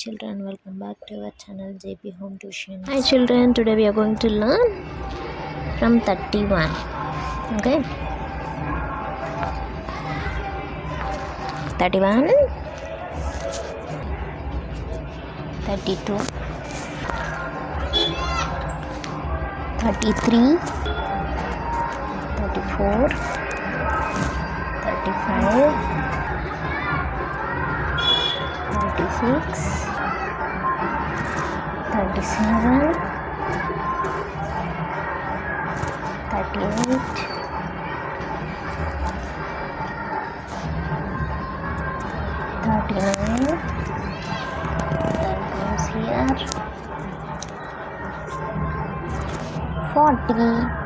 children, welcome back to our channel JP Home Tuitions. Hi children, today we are going to learn from 31. Okay, 31, 32, 33, 34, 35, 36, 37, 38, 39, that goes here, 40,